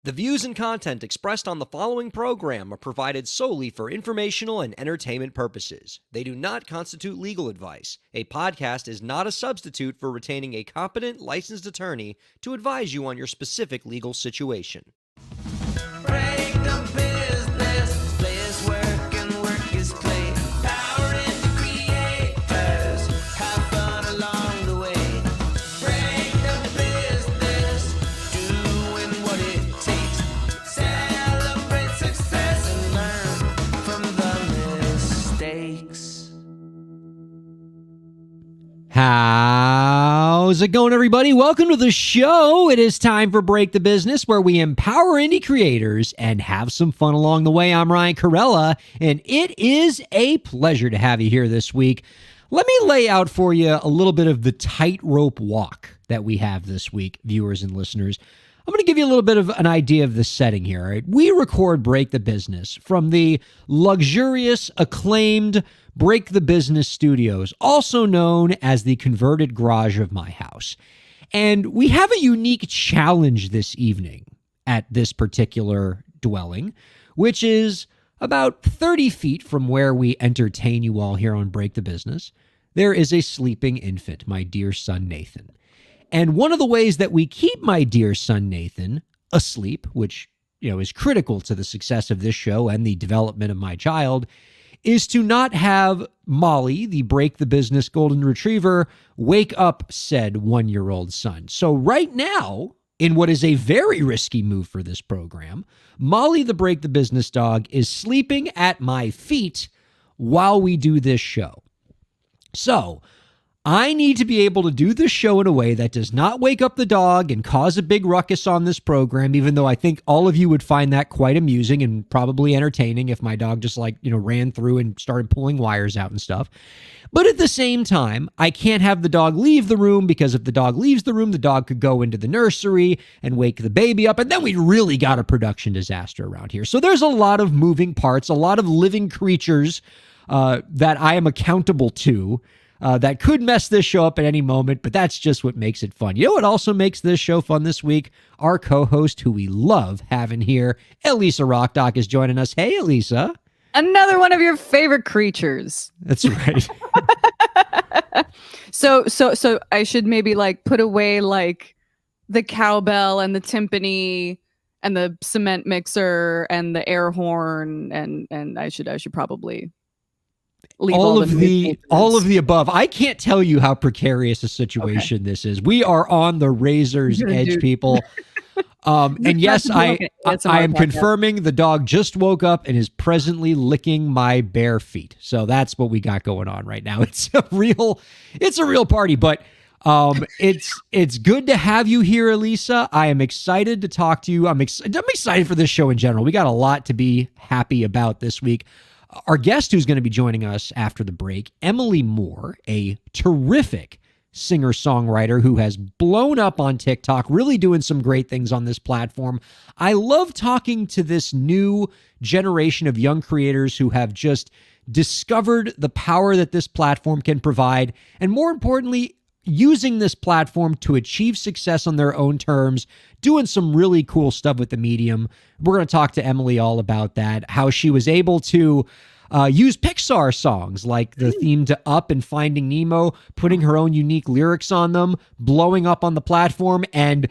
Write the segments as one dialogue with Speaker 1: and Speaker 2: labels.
Speaker 1: The views and content expressed on the following program are provided solely for informational and entertainment purposes. They do not constitute legal advice. A podcast is not a substitute for retaining a competent, licensed attorney to advise you on your specific legal situation.
Speaker 2: Break the business, play is work and work is play. Power into creators, have fun along the way. Break the business, doing what it takes. Celebrate success and learn from the mistakes.
Speaker 3: How's it going, everybody? Welcome to the show. It is time for Break the Business, where we empower indie creators and have some fun along the way. I'm Ryan Kairalla, and it is a pleasure to have you here this week. Let me lay out for you a little bit of the tightrope walk that we have this week, viewers and listeners. I'm going to give you a little bit of an idea of the setting here. All right? We record Break the Business from the luxurious, acclaimed Break the Business Studios, also known as the converted garage of my house. And we have a unique challenge this evening at this particular dwelling, which is about 30 feet from where we entertain you all here on Break the Business. There is a sleeping infant, my dear son Nathan. And one of the ways that we keep my dear son Nathan asleep, which, is critical to the success of this show and the development of my child, is to not have Molly, the Break the Business golden retriever, wake up said one-year-old son. So right now, in what is a very risky move for this program, Molly, the Break the Business dog, is sleeping at my feet while we do this show. So I need to be able to do this show in a way that does not wake up the dog and cause a big ruckus on this program, even though I think all of you would find that quite amusing and probably entertaining if my dog just ran through and started pulling wires out and stuff. But at the same time, I can't have the dog leave the room, because if the dog leaves the room, the dog could go into the nursery and wake the baby up, and then we really got a production disaster around here. So there's a lot of moving parts, a lot of living creatures that I am accountable to, that could mess this show up at any moment, but that's just what makes it fun. You know what also makes this show fun this week? Our co-host, who we love having here, Elisa Rockdock, is joining us. Hey, Elisa.
Speaker 4: Another one of your favorite creatures.
Speaker 3: That's right.
Speaker 4: So I should maybe put away the cowbell and the timpani and the cement mixer and the air horn, and I should probably leave all of
Speaker 3: the above. I can't tell you how precarious a situation this is. We are on the razor's edge, people. And yes, I am confirming the dog just woke up and is presently licking my bare feet. So that's what we got going on right now. It's a real party, but it's good to have you here, Elisa. I am excited to talk to you. I'm excited for this show in general. We got a lot to be happy about this week. Our guest who's going to be joining us after the break, Emily Moore, a terrific singer-songwriter who has blown up on TikTok, really doing some great things on this platform. I love talking to this new generation of young creators who have just discovered the power that this platform can provide, and more importantly, using this platform to achieve success on their own terms, doing some really cool stuff with the medium. We're going to talk to Emily all about that, how she was able to use Pixar songs like the theme to Up and Finding Nemo, putting her own unique lyrics on them, blowing up on the platform, and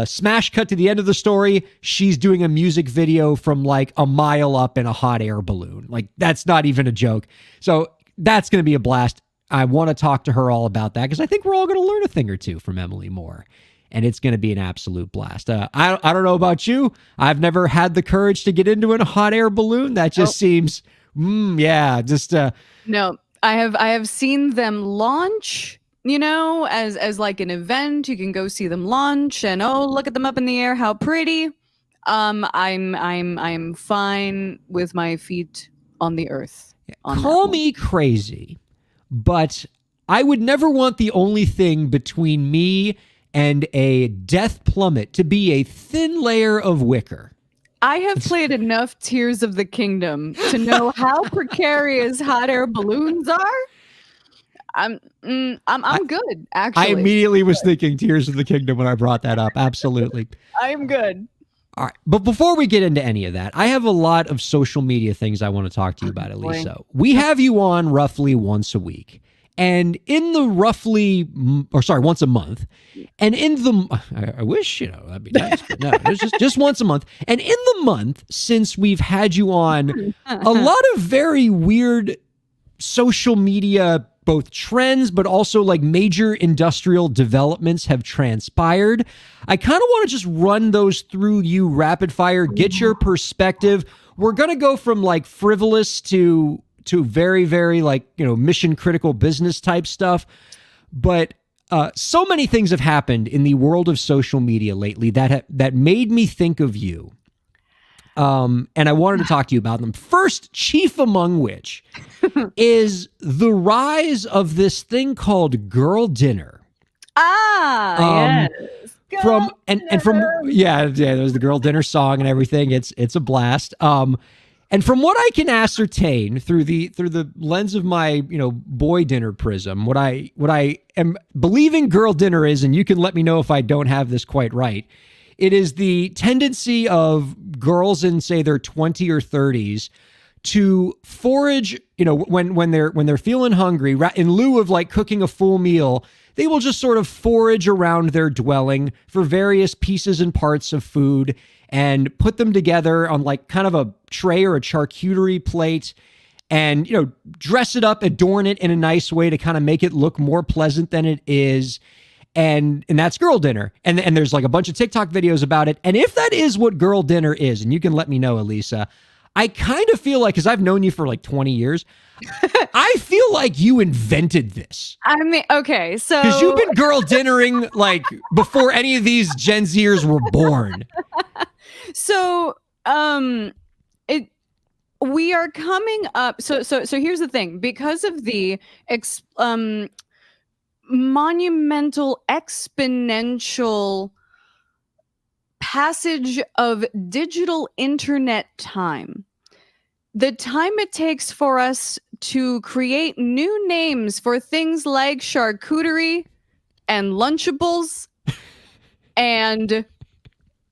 Speaker 3: smash cut to the end of the story, she's doing a music video from a mile up in a hot air balloon. That's not even a joke. So that's going to be a blast. I want to talk to her all about that, because I think we're all going to learn a thing or two from Emily Moore, and it's going to be an absolute blast. I don't know about you. I've never had the courage to get into a hot air balloon. That just seems, No,
Speaker 4: I have seen them launch, as an event. You can go see them launch, and look at them up in the air, how pretty. I'm fine with my feet on the earth.
Speaker 3: Call me crazy, but I would never want the only thing between me and a death plummet to be a thin layer of wicker.
Speaker 4: I have played enough Tears of the Kingdom to know how precarious hot air balloons are. I'm good, actually.
Speaker 3: I immediately was thinking Tears of the Kingdom when I brought that up. Absolutely.
Speaker 4: I'm good.
Speaker 3: All right. But before we get into any of that, I have a lot of social media things I want to talk to you about, Elisa. We have you on roughly once a week. And in the once a month. And in the, I wish, that'd be nice, but no, it's just once a month. And in the month since we've had you on, a lot of very weird social media, both trends, but also like major industrial developments have transpired. I kind of want to just run those through you rapid fire, get your perspective. We're going to go from like frivolous to very, very like, mission critical business type stuff. But so many things have happened in the world of social media lately that made me think of you. And I wanted to talk to you about them. First, chief among which is the rise of this thing called girl dinner.
Speaker 4: Yes.
Speaker 3: From there's the girl dinner song and everything. It's a blast. And from what I can ascertain through the lens of my, boy dinner prism, what I am believing girl dinner is, and you can let me know if I don't have this quite right. It is the tendency of girls in, say, their 20s or 30s to forage, when they're feeling hungry, in lieu of like cooking a full meal, they will just sort of forage around their dwelling for various pieces and parts of food and put them together on like kind of a tray or a charcuterie plate and, dress it up, adorn it in a nice way to kind of make it look more pleasant than it is. And that's girl dinner. And there's like a bunch of TikTok videos about it. And if that is what girl dinner is, and you can let me know, Elisa, I kind of feel like, because I've known you for like 20 years, I feel like you invented this.
Speaker 4: I mean, okay, so...
Speaker 3: Because you've been girl dinnering like before any of these Gen Zers were born.
Speaker 4: So, we are coming up... So here's the thing. Because of the... monumental exponential passage of digital internet time, the time it takes for us to create new names for things like charcuterie and Lunchables and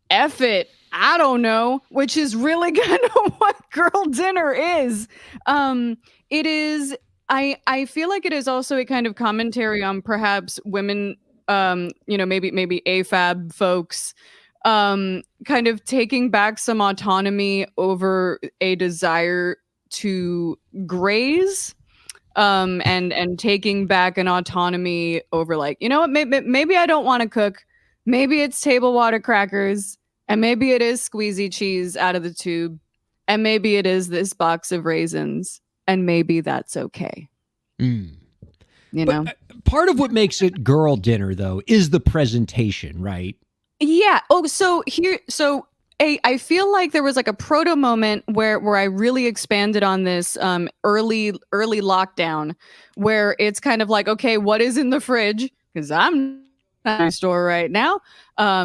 Speaker 4: F it, I don't know, which is really kind of what girl dinner is. It is... I feel like it is also a kind of commentary on perhaps women, maybe AFAB folks, kind of taking back some autonomy over a desire to graze, and taking back an autonomy over like, maybe I don't want to cook. Maybe it's table water crackers, and maybe it is squeezy cheese out of the tube, and maybe it is this box of raisins. And maybe that's okay.
Speaker 3: Part of what makes it girl dinner, though, is the presentation, right?
Speaker 4: Yeah. Oh, I feel like there was like a proto moment where I really expanded on this early lockdown, where it's kind of like, okay, what is in the fridge? Because I'm not in the store right now.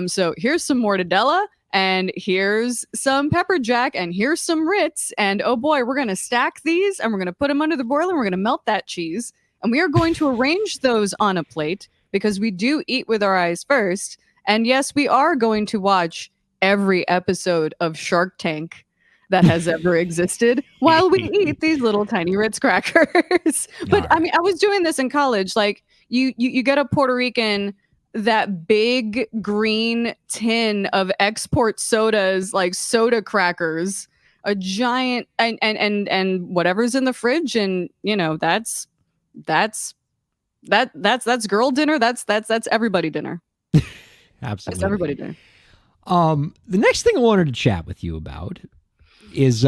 Speaker 4: So here's some mortadella. And here's some pepper jack, and here's some Ritz. And oh boy, we're going to stack these, and we're going to put them under the broiler, and we're going to melt that cheese. And we are going to arrange those on a plate, because we do eat with our eyes first. And yes, we are going to watch every episode of Shark Tank that has ever existed while we eat these little tiny Ritz crackers. But I mean, I was doing this in college. Like you get a Puerto Rican, that big green tin of export sodas, like soda crackers, a giant and whatever's in the fridge, and that's girl dinner. That's everybody dinner.
Speaker 3: Absolutely,
Speaker 4: that's everybody dinner.
Speaker 3: The next thing I wanted to chat with you about is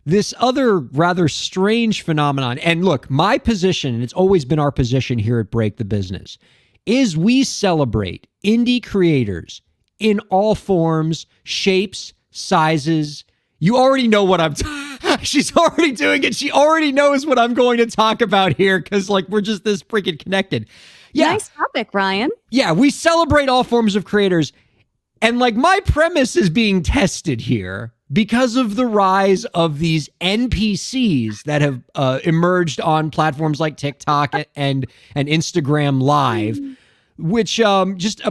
Speaker 3: this other rather strange phenomenon. And look, my position, and it's always been our position here at Break the Business, is we celebrate indie creators in all forms, shapes, sizes. You already know what she's already doing it. She already knows what I'm going to talk about here, because like we're just this freaking connected. Yeah.
Speaker 4: Nice topic, Ryan.
Speaker 3: Yeah, we celebrate all forms of creators. And like my premise is being tested here because of the rise of these NPCs that have emerged on platforms like TikTok and Instagram Live, which just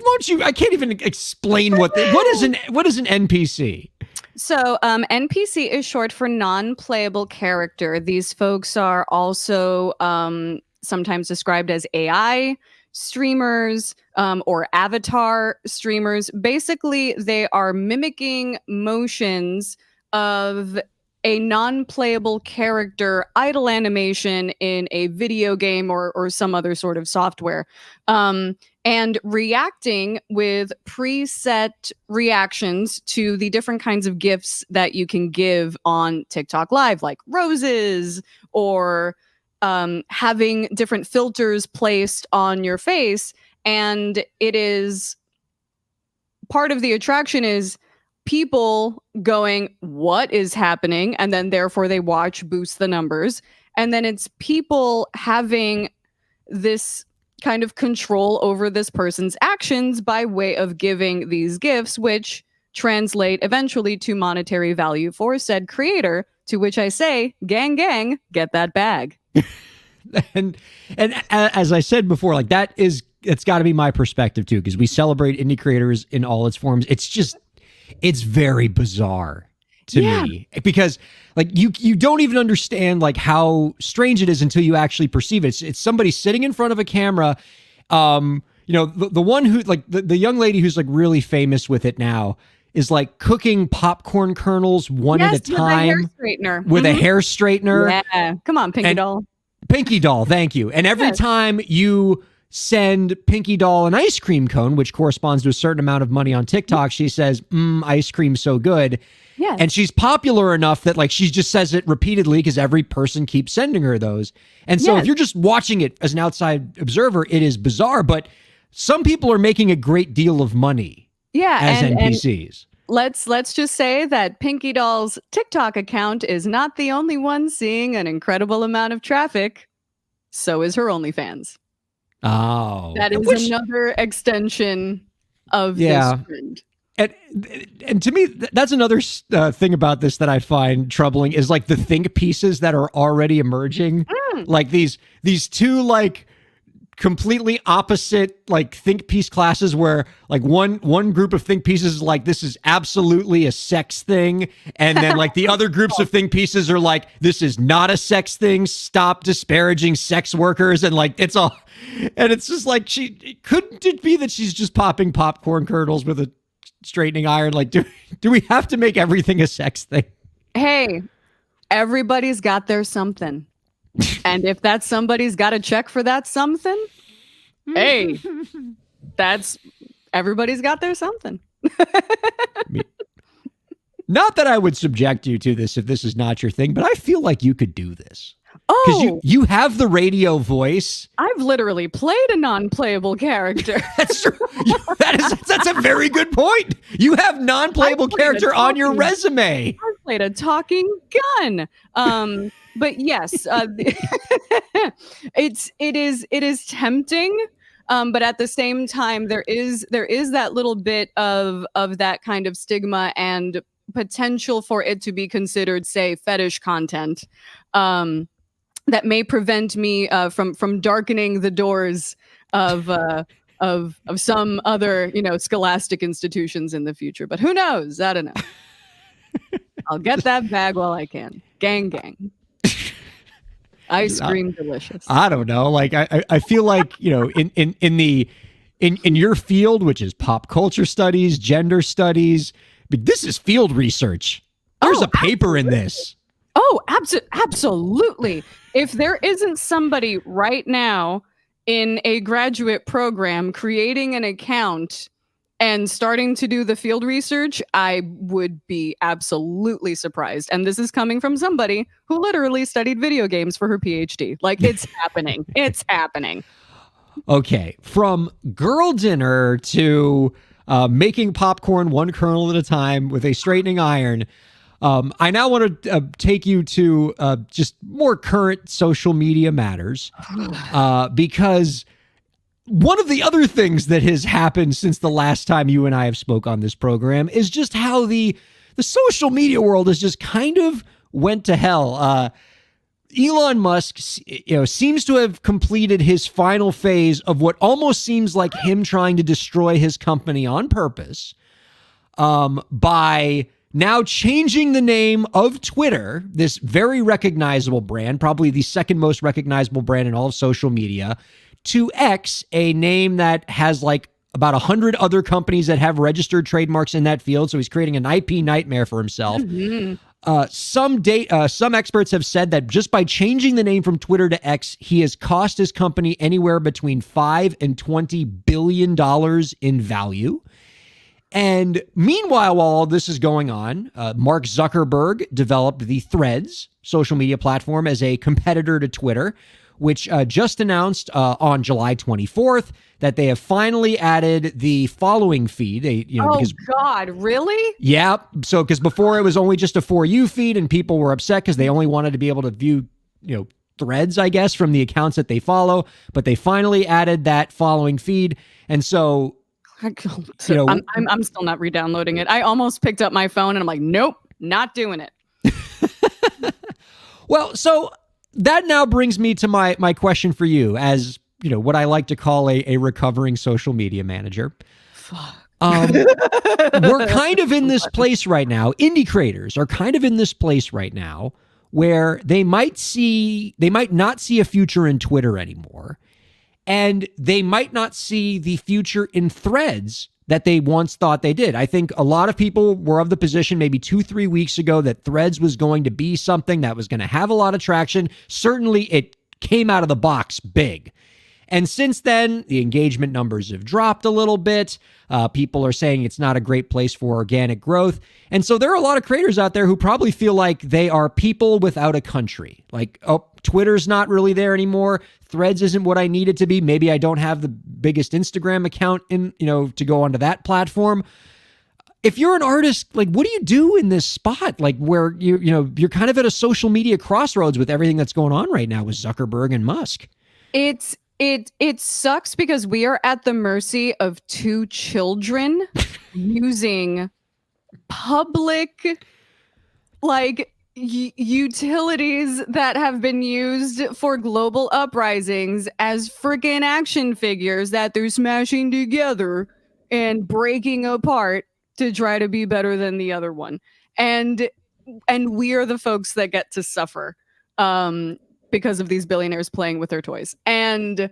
Speaker 3: Won't you? I can't even explain what is an NPC.
Speaker 4: So NPC is short for non-playable character. These folks are also sometimes described as AI streamers or avatar streamers. Basically, they are mimicking motions of a non-playable character idle animation in a video game or some other sort of software, and reacting with preset reactions to the different kinds of GIFs that you can give on TikTok Live, like roses or having different filters placed on your face. And it is part of the attraction is people going, what is happening? And then therefore they watch, boost the numbers. And then it's people having this kind of control over this person's actions by way of giving these gifts, which translate eventually to monetary value for said creator, to which I say, gang, gang, get that bag.
Speaker 3: and as I said before, like it's got to be my perspective too, because we celebrate indie creators in all its forms. It's very bizarre to me, because like you don't even understand like how strange it is until you actually perceive it. It's somebody sitting in front of a camera. The one who like the young lady who's like really famous with it now is like cooking popcorn kernels one at a time with a hair straightener.
Speaker 4: Yeah, come on, Pinky Doll.
Speaker 3: Pinky Doll, thank you. And every time you send Pinky Doll an ice cream cone, which corresponds to a certain amount of money on TikTok, she says, ice cream so good.
Speaker 4: Yes.
Speaker 3: And she's popular enough that like she just says it repeatedly because every person keeps sending her those. And so if you're just watching it as an outside observer, it is bizarre, but some people are making a great deal of money as NPCs.
Speaker 4: Let's just say that Pinky Doll's TikTok account is not the only one seeing an incredible amount of traffic. So is her OnlyFans.
Speaker 3: Oh,
Speaker 4: that is another extension of this trend.
Speaker 3: And to me, that's another thing about this that I find troubling is like the think pieces that are already emerging. Like these two like completely opposite like think piece classes where like one group of think pieces is like, this is absolutely a sex thing. And then like the other groups of think pieces are like, this is not a sex thing. Stop disparaging sex workers. And like, it's all, and it's just like, couldn't it be that she's just popping popcorn kernels with a straightening iron? Like, do we have to make everything a sex thing? Hey,
Speaker 4: everybody's got their something. And if that somebody's got a check for that something, hey, everybody's got their something.
Speaker 3: Not that I would subject you to this if this is not your thing, but I feel like you could do this.
Speaker 4: Oh,
Speaker 3: because you have the radio voice.
Speaker 4: I've literally played a non-playable character.
Speaker 3: That's true. That's a very good point. You have non-playable character on your resume.
Speaker 4: I've played a talking gun. But yes, it is tempting. But at the same time, there is that little bit of that kind of stigma and potential for it to be considered, say, fetish content. That may prevent me from darkening the doors of some other, scholastic institutions in the future. But who knows? I don't know. I'll get that bag while I can. Gang, gang. Ice cream, delicious.
Speaker 3: I don't know. Like I feel like in your field, which is pop culture studies, gender studies, but this is field research. There's a paper in this.
Speaker 4: Oh, absolutely. If there isn't somebody right now in a graduate program creating an account and starting to do the field research, I would be absolutely surprised. And this is coming from somebody who literally studied video games for her PhD. Like, it's happening. It's happening.
Speaker 3: Okay. From girl dinner to making popcorn one kernel at a time with a straightening iron. I now want to take you to just more current social media matters because one of the other things that has happened since the last time you and I have spoke on this program is just how the social media world has just kind of went to hell. Elon Musk, seems to have completed his final phase of what almost seems like him trying to destroy his company on purpose, by now changing the name of Twitter, this very recognizable brand, probably the second most recognizable brand in all of social media, to X, a name that has like about 100 other companies that have registered trademarks in that field. So he's creating an IP nightmare for himself. Some experts have said that just by changing the name from Twitter to X, he has cost his company anywhere between $5 and $20 billion in value. And meanwhile, while all this is going on, Mark Zuckerberg developed the Threads social media platform as a competitor to Twitter, which just announced on July 24th that they have finally added the following feed. Because,
Speaker 4: God, really?
Speaker 3: Yeah. So because before it was only just a For You feed, and people were upset because they only wanted to be able to view, threads, I guess, from the accounts that they follow. But they finally added that following feed, and so.
Speaker 4: I'm still not re-downloading it. I almost picked up my phone and I'm like, nope, not doing it.
Speaker 3: Well, so that now brings me to my question for you as, what I like to call a recovering social media manager. We're kind of in this place right now. Indie creators are kind of in this place right now where they might not see a future in Twitter anymore. And they might not see the future in Threads that they once thought they did. I think a lot of people were of the position maybe 2-3 weeks ago that Threads was going to be something that was going to have a lot of traction. Certainly it came out of the box big. And since then, the engagement numbers have dropped a little bit. People are saying it's not a great place for organic growth. And so there are a lot of creators out there who probably feel like they are people without a country. Like, oh, Twitter's not really there anymore. Threads isn't what I need it to be. Maybe I don't have the biggest Instagram account to go onto that platform. If you're an artist, like, what do you do in this spot? Like, where you're kind of at a social media crossroads with everything that's going on right now with Zuckerberg and Musk.
Speaker 4: It sucks because we are at the mercy of two children using public utilities that have been used for global uprisings as freaking action figures that they're smashing together and breaking apart to try to be better than the other one. And we are the folks that get to suffer. Because of these billionaires playing with their toys. And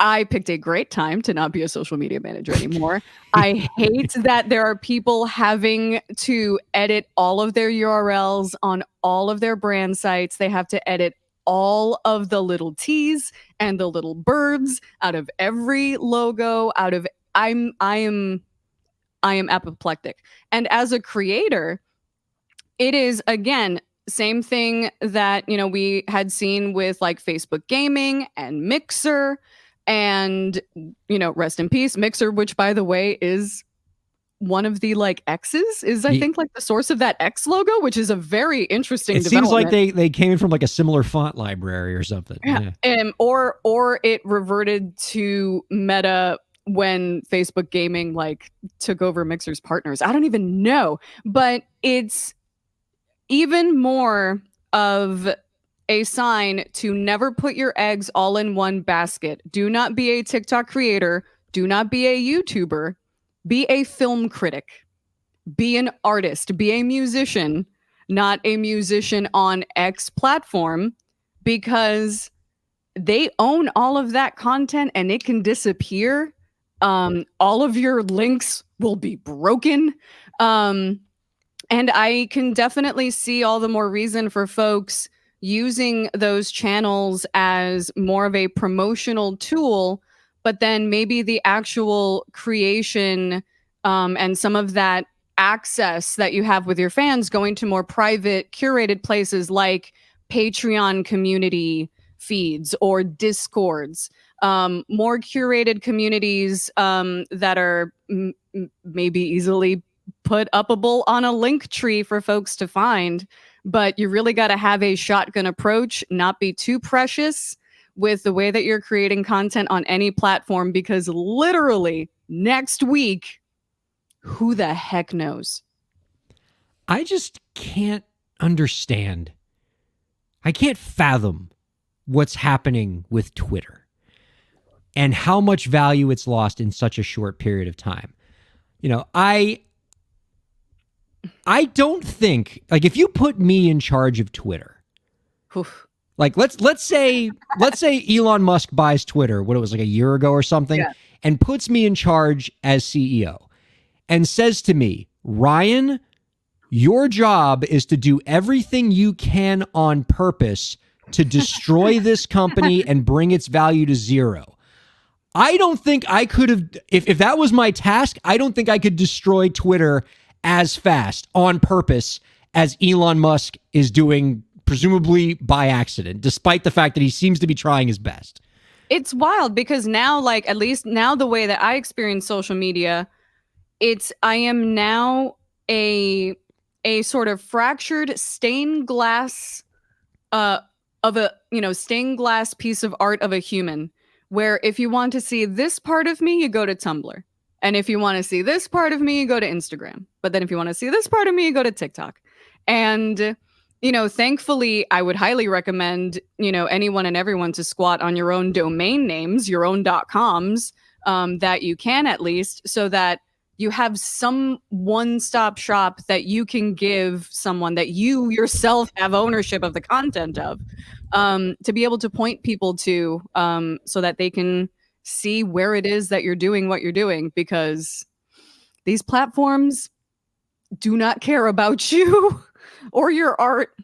Speaker 4: I picked a great time to not be a social media manager anymore. I hate that there are people having to edit all of their URLs on all of their brand sites. They have to edit all of the little T's and the little birds out of every logo, I am apoplectic. And as a creator, it is, again, same thing that, we had seen with like Facebook Gaming and Mixer and, rest in peace, Mixer, which by the way is one of the like X's I think like the source of that X logo, which is a very interesting development.
Speaker 3: Seems like they came from like a similar font library or something.
Speaker 4: Yeah. Or it reverted to Meta when Facebook Gaming like took over Mixer's partners. I don't even know, but it's even more of a sign to never put your eggs all in one basket. Do not be a TikTok creator. Do not be a YouTuber. Be a film critic. Be an artist. Be a musician, not a musician on X platform, because they own all of that content and it can disappear. All of your links will be broken. And I can definitely see all the more reason for folks using those channels as more of a promotional tool, but then maybe the actual creation and some of that access that you have with your fans going to more private, curated places like Patreon community feeds or Discords, more curated communities that are maybe easily put upable on a link tree for folks to find. But you really got to have a shotgun approach, not be too precious with the way that you're creating content on any platform, because literally next week, who the heck knows?
Speaker 3: I just can't understand I can't fathom what's happening with Twitter and how much value it's lost in such a short period of time. You know, I don't think, like, if you put me in charge of Twitter,
Speaker 4: Oof.
Speaker 3: like let's say Elon Musk buys Twitter, what it was like a year ago or something,
Speaker 4: Yeah.
Speaker 3: and puts me in charge as CEO and says to me, Ryan, your job is to do everything you can on purpose to destroy this company and bring its value to zero. I don't think I could have, if that was my task, I don't think I could destroy Twitter as fast on purpose as Elon Musk is doing, presumably by accident, despite the fact that he seems to be trying his best.
Speaker 4: It's wild because now, like, at least now the way that I experience social media, I am now a sort of fractured stained glass stained glass piece of art of a human, where if you want to see this part of me, you go to Tumblr. And if you want to see this part of me, you go to Instagram. But then if you want to see this part of me, you go to TikTok. And, thankfully, I would highly recommend, anyone and everyone to squat on your own domain names, your own .coms, that you can at least, so that you have some one-stop shop that you can give someone that you yourself have ownership of the content of, to be able to point people to, so that they can see where it is that you're doing what you're doing, because these platforms do not care about you or your art.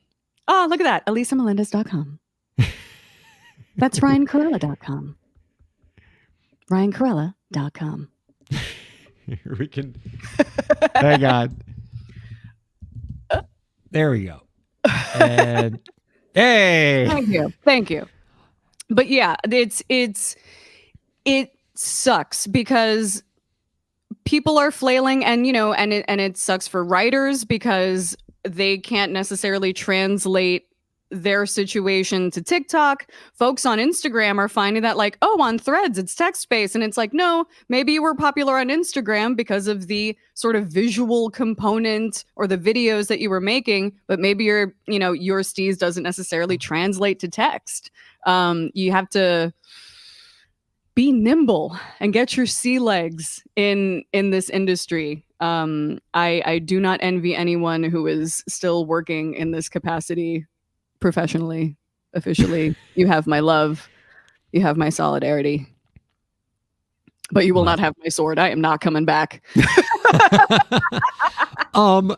Speaker 4: Oh, look at that. ElisaMelendez.com. That's RyanKairalla.com. RyanKairalla.com.
Speaker 3: We can hang on. There we go. And hey,
Speaker 4: Thank you. But yeah, it sucks because people are flailing, and it sucks for writers because they can't necessarily translate their situation to TikTok. Folks on Instagram are finding that, like, oh, on Threads, it's text-based. And it's like, no, maybe you were popular on Instagram because of the sort of visual component or the videos that you were making, but maybe your steez doesn't necessarily translate to text. You have to be nimble and get your sea legs in this industry. I do not envy anyone who is still working in this capacity professionally, officially. You have my love. You have my solidarity. But you will not have my sword. I am not coming back.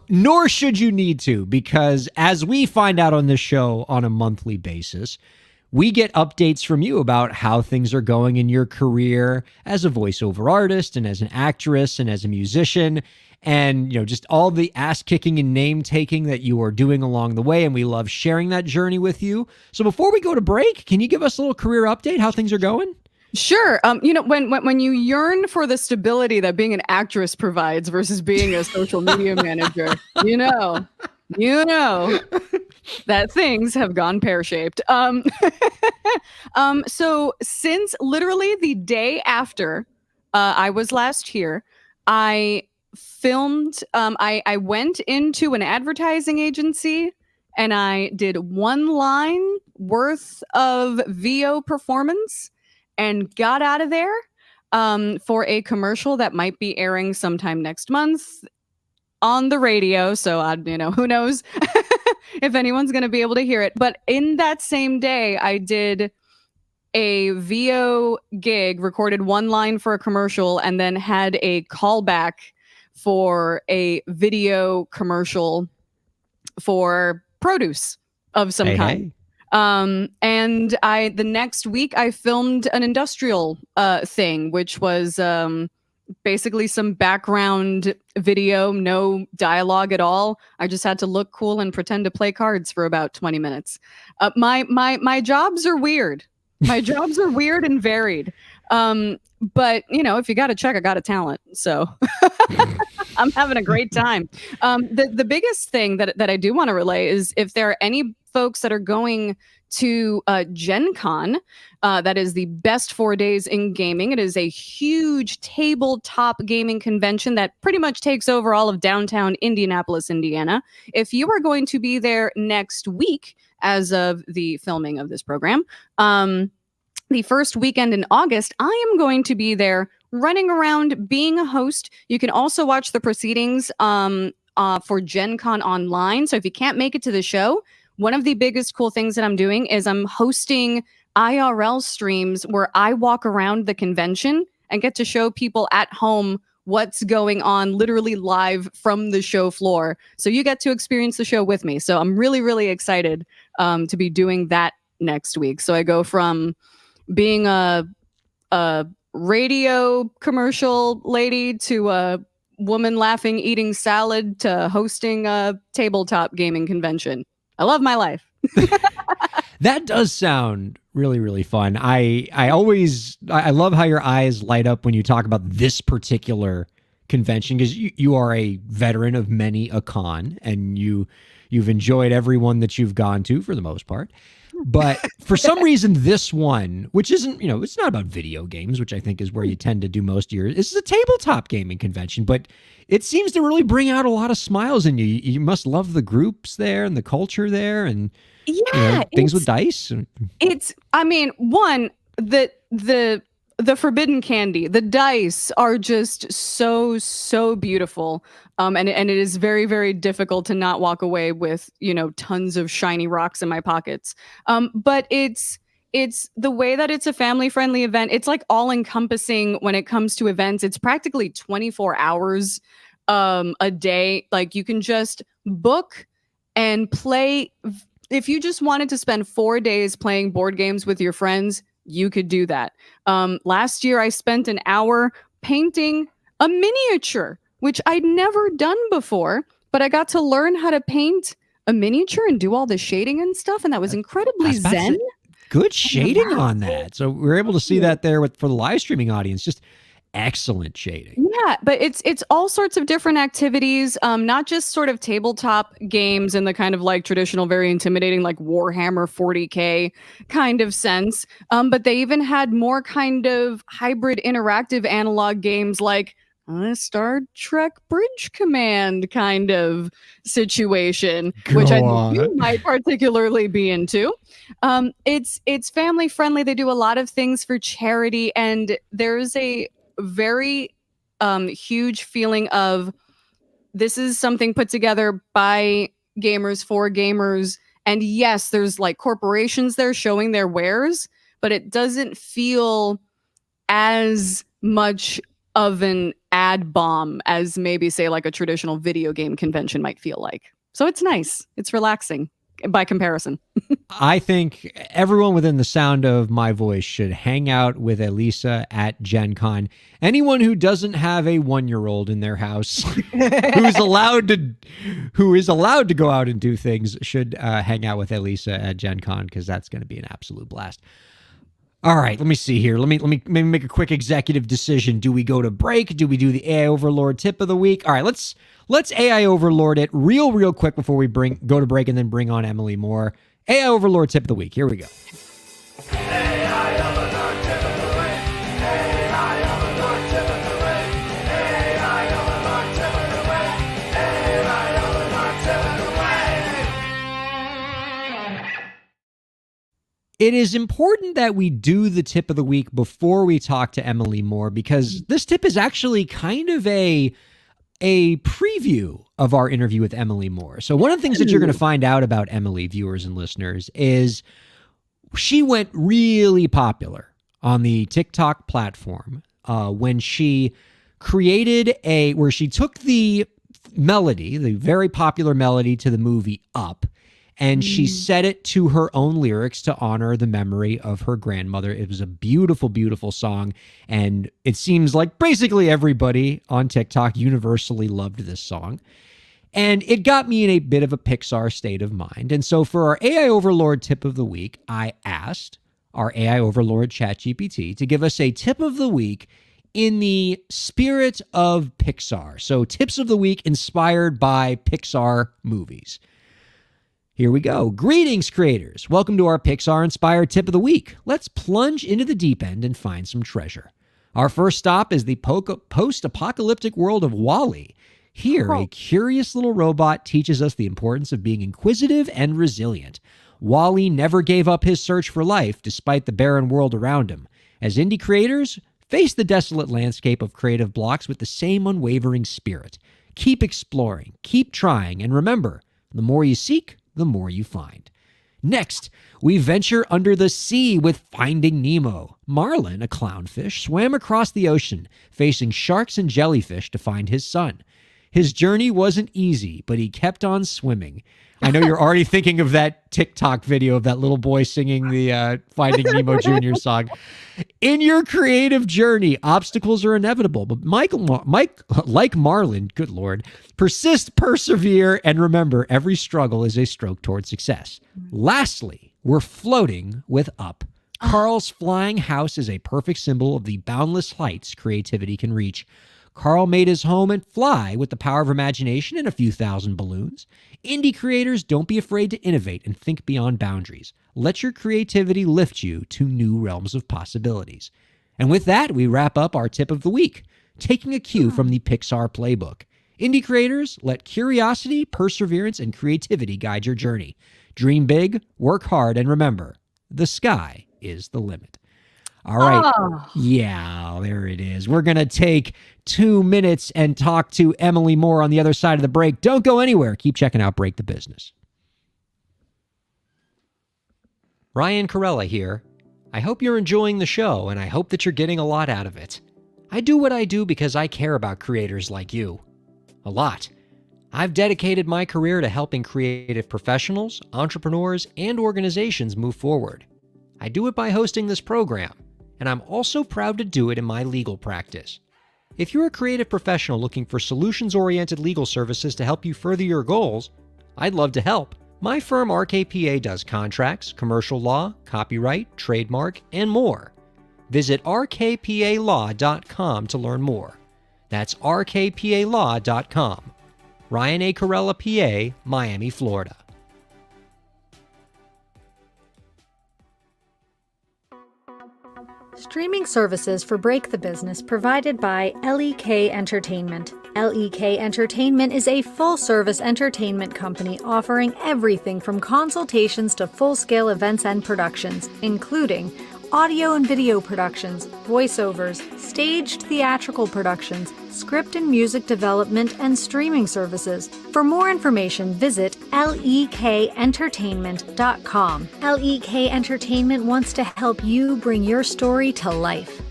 Speaker 3: Nor should you need to, because as we find out on this show on a monthly basis, we get updates from you about how things are going in your career as a voiceover artist and as an actress and as a musician, and just all the ass kicking and name taking that you are doing along the way. And we love sharing that journey with you. So before we go to break, can you give us a little career update, how things are going?
Speaker 4: Sure. When you yearn for the stability that being an actress provides versus being a social media manager, you know that things have gone pear-shaped. So since literally the day after I was last here, I filmed, I went into an advertising agency and I did one line worth of VO performance and got out of there for a commercial that might be airing sometime next month on the radio. So who knows if anyone's going to be able to hear it. But in that same day, I did a VO gig, recorded one line for a commercial, and then had a callback for a video commercial for produce of some kind.
Speaker 3: Hey.
Speaker 4: And the next week I filmed an industrial thing, which was basically some background video, no dialogue at all. I just had to look cool and pretend to play cards for about 20 minutes. My jobs are weird. My jobs are weird and varied. But if you got a check, I got a talent. So I'm having a great time. The biggest thing that I do want to relay is if there are any folks that are going to Gen Con. That is the best 4 days in gaming. It is a huge tabletop gaming convention that pretty much takes over all of downtown Indianapolis, Indiana. If you are going to be there next week, as of the filming of this program, the first weekend in August, I am going to be there running around being a host. You can also watch the proceedings for Gen Con online. So if you can't make it to the show, one of the biggest cool things that I'm doing is I'm hosting IRL streams where I walk around the convention and get to show people at home what's going on literally live from the show floor. So you get to experience the show with me. So I'm really, really excited to be doing that next week. So I go from being a radio commercial lady to a woman laughing, eating salad to hosting a tabletop gaming convention. I love my life.
Speaker 3: That does sound really, really fun. I love how your eyes light up when you talk about this particular convention, because you are a veteran of many a con, and you've enjoyed every one that you've gone to for the most part. But for some reason, this one, which isn't, it's not about video games, which I think is where you tend to do most of your, this is a tabletop gaming convention, but it seems to really bring out a lot of smiles in you. You must love the groups there and the culture there, and things with dice. The forbidden candy, the dice are just so beautiful. And it is very, very difficult to not walk away with, tons of shiny rocks in my pockets. But it's the way that it's a family-friendly event. It's like all-encompassing when it comes to events. It's practically 24 hours a day. Like, you can just book and play. If you just wanted to spend 4 days playing board games with your friends, you could do that. Last year, I spent an hour painting a miniature, which I'd never done before, but I got to learn how to paint a miniature and do all the shading and stuff, and that was incredibly zen. Good shading on that. So we're able to see that there for the live streaming audience. Just excellent shading.
Speaker 4: Yeah, but it's all sorts of different activities, not just sort of tabletop games in the kind of like traditional, very intimidating, like Warhammer 40K kind of sense. But they even had more kind of hybrid interactive analog games like Star Trek Bridge Command kind of situation, which I think you might particularly be into. It's family friendly. They do a lot of things for charity, and there's a very huge feeling of this is something put together by gamers for gamers. And yes, there's like corporations there showing their wares, but it doesn't feel as much of an ad bomb as maybe say like a traditional video game convention might feel like. So it's nice. It's relaxing by comparison.
Speaker 3: I think everyone within the sound of my voice should hang out with Elisa at Gen Con. Anyone who doesn't have a 1-year-old in their house who is allowed to go out and do things should hang out with Elisa at Gen Con, because that's going to be an absolute blast. All right, let me see here. Let me maybe make a quick executive decision. Do we go to break? Do we do the AI Overlord tip of the week? All right, let's AI Overlord it real quick before we go to break and then bring on Emily Moore. AI Overlord tip of the week. Here we go.
Speaker 2: AI Overlord tip of the week. AI Overlord tip of the week. AI Overlord tip of the week. AI Overlord tip of the week.
Speaker 3: It is important that we do the tip of the week before we talk to Emily Moore, because this tip is actually kind of a preview of our interview with Emily Moore. So one of the things that you're going to find out about Emily, viewers and listeners, is she went really popular on the TikTok platform when she created where she took the melody, the very popular melody to the movie Up, and she set it to her own lyrics to honor the memory of her grandmother. It was a beautiful, beautiful song. And it seems like basically everybody on TikTok universally loved this song. And it got me in a bit of a Pixar state of mind. And so for our AI Overlord tip of the week, I asked our AI Overlord ChatGPT to give us a tip of the week in the spirit of Pixar. So tips of the week inspired by Pixar movies. Here we go. Greetings, creators. Welcome to our Pixar-inspired tip of the week. Let's plunge into the deep end and find some treasure. Our first stop is the post-apocalyptic world of WALL-E. Here, a curious little robot teaches us the importance of being inquisitive and resilient. WALL-E never gave up his search for life despite the barren world around him. As indie creators, face the desolate landscape of creative blocks with the same unwavering spirit. Keep exploring, keep trying, and remember, the more you seek, the more you find. Next, we venture under the sea with Finding Nemo. Marlin, a clownfish, swam across the ocean, facing sharks and jellyfish to find his son. His journey wasn't easy, but he kept on swimming. I know you're already thinking of that TikTok video of that little boy singing the Finding Nemo Jr. song. In your creative journey, obstacles are inevitable, but Mike, like Marlin, good Lord, persist, persevere, and remember, every struggle is a stroke toward success. Lastly, we're floating with Up. Carl's flying house is a perfect symbol of the boundless heights creativity can reach. Carl made his home and fly with the power of imagination and a few thousand balloons. Indie creators, don't be afraid to innovate and think beyond boundaries. Let your creativity lift you to new realms of possibilities. And with that, we wrap up our tip of the week, taking a cue from the Pixar playbook. Indie creators, let curiosity, perseverance, and creativity guide your journey. Dream big, work hard, and remember, the sky is the limit. All right.
Speaker 4: Oh.
Speaker 3: Yeah, there it is. We're going to take 2 minutes and talk to Emily Moore on the other side of the break. Don't go anywhere. Keep checking out Break the Business. Ryan Kairalla here. I hope you're enjoying the show, and I hope that you're getting a lot out of it. I do what I do because I care about creators like you. A lot. I've dedicated my career to helping creative professionals, entrepreneurs, and organizations move forward. I do it by hosting this program, and I'm also proud to do it in my legal practice. If you're a creative professional looking for solutions-oriented legal services to help you further your goals, I'd love to help. My firm RKPA does contracts, commercial law, copyright, trademark, and more. Visit rkpalaw.com to learn more. That's rkpalaw.com. Ryan A. Kairalla, PA, Miami, Florida.
Speaker 5: Streaming services for Break the Business provided by LEK Entertainment. LEK Entertainment is a full-service entertainment company offering everything from consultations to full-scale events and productions, including audio and video productions, voiceovers, staged theatrical productions, script and music development, and streaming services. For more information, visit lekentertainment.com. LEK Entertainment wants to help you bring your story to life.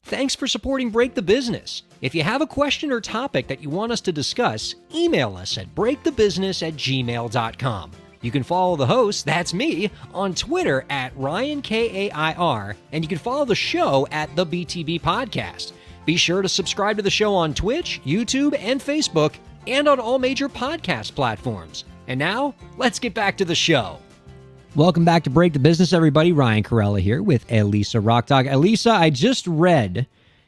Speaker 1: Thanks for supporting Break the Business. If you have a question or topic that you want us to discuss, email us at breakthebusiness@gmail.com. You can follow the host, that's me, on Twitter at Ryan Kair, and you can follow the show at the BTB Podcast. Be sure to subscribe to the show on Twitch, YouTube, and Facebook, and on all major podcast platforms. And now, let's get back to the show.
Speaker 3: Welcome back to Break the Business, everybody. Ryan Kairalla here with Elisa Rockdog. Elisa, I just read,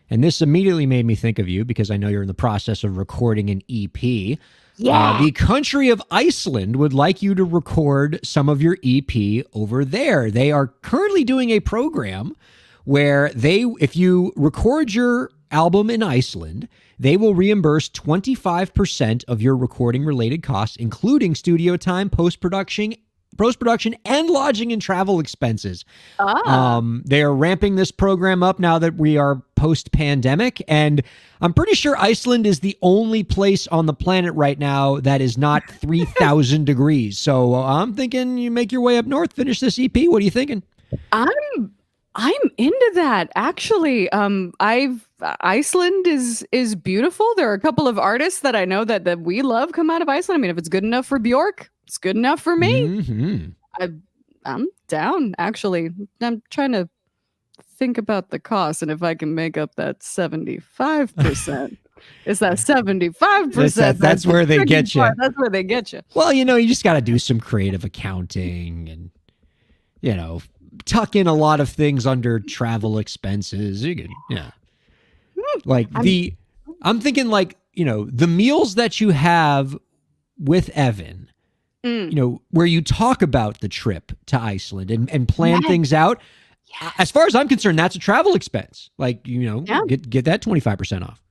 Speaker 3: and this immediately made me think of you because I know you're in the process of recording an EP.
Speaker 5: Yeah.
Speaker 3: The country of Iceland would like you to record some of your EP over there. They are currently doing a program where if you record your album in Iceland, they will reimburse 25% of your recording related costs, including studio time, post-production, and lodging and travel expenses. They are ramping this program up now that we are post-pandemic, and I'm pretty sure Iceland is the only place on the planet right now that is not 3,000 degrees. So I'm thinking you make your way up north, finish this EP. What are you thinking?
Speaker 4: I'm into that, actually. Iceland is beautiful. There are a couple of artists that I know that we love come out of Iceland. I mean, if it's good enough for Bjork, it's good enough for me.
Speaker 3: Mm-hmm.
Speaker 4: I'm down, actually. I'm trying to think about the cost and if I can make up that 75%. It's that 75%.
Speaker 3: That's where they get you.
Speaker 4: That's where they get you.
Speaker 3: Well, you just got to do some creative accounting and, tuck in a lot of things under travel expenses. You can, yeah. I'm thinking like the meals that you have with Evan, where you talk about the trip to Iceland and plan things out. As far as I'm concerned, that's a travel expense. Like, get that 25% off.